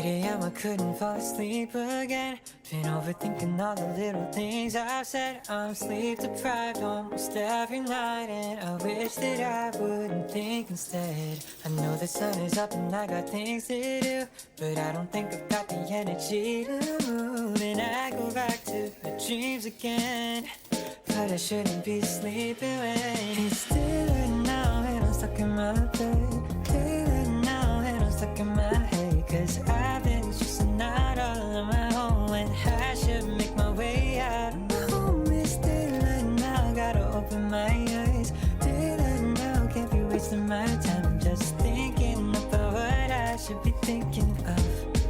3 a.m. I couldn't fall asleep again. Been overthinking all the little things I've said. I'm sleep deprived almost every night, and I wish that I wouldn't think instead. I know the sun is up and I got things to do, but I don't think I've got the energy to move. And I go back to my dreams again, but I shouldn't be sleeping when it's daylight now and I'm stuck in my bed. Daylight now and I'm stuck in my head, 'cause I've been stressing out all on my own when I should make my way out of my home. It's daylight now, gotta open my eyes. Daylight now, can't be wasting my time just thinking about what I should be thinking of.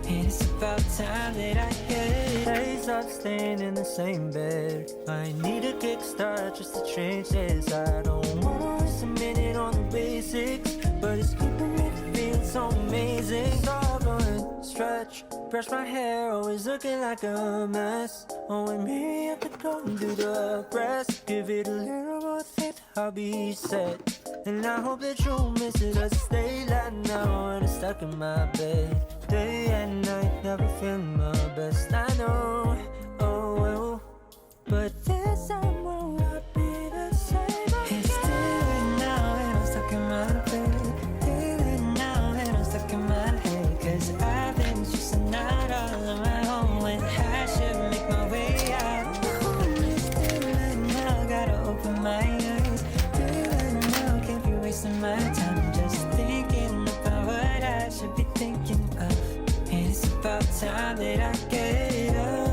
And it's about time that I get. I stop staying in the same bed. I need a kickstart just to change this. I don't wanna waste a minute on the basics, but it's keeping me feeling so amazing. Stop and stretch, brush my hair, always looking like a mess. Oh, and maybe I could go and do the rest. Give it a little more faith, I'll be set. And I hope that you'll miss it as I stay like now and I'm stuck in my bed. Day and night, never feeling my best, I know, oh well, but this time will not be the same. It's daylight now and I'm stuck in my bed. Daylight now and I'm stuck in my head, 'cause I've been stressing out all on my own when I should make my way out. It's daylight now, gotta open my eyes. Daylight now, can't be wasting my time just thinking about what I should be thinking of. And it's about time that I get up.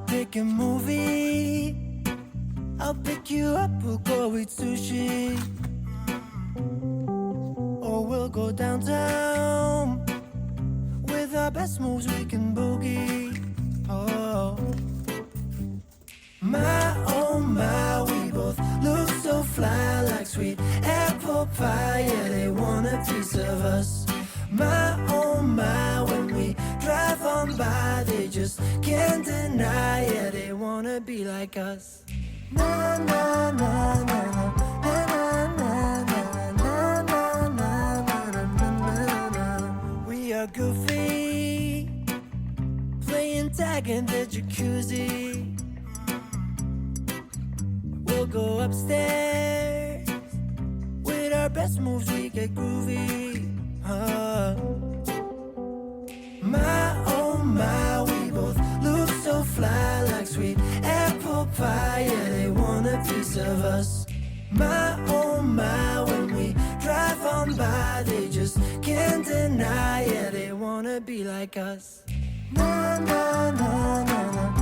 Pick a movie, I'll pick you up, we'll go eat sushi, or we'll go downtown with our best best moves we can boogie. Oh, my, we both look so fly like sweet apple pie. Yeah, they want a piece of us. My, when we drive on by, they just can't deny. Yeah, they wanna be like us. Na na na na na na na na na na na. We are goofy, playing tag in the jacuzzi. We'll go upstairs, with our best moves we get groovy. My, we both look so fly like sweet apple pie. Yeah, they want a piece of us. My, when we drive on by, they just can't deny. Yeah, they wanna be like us. Na na na na na.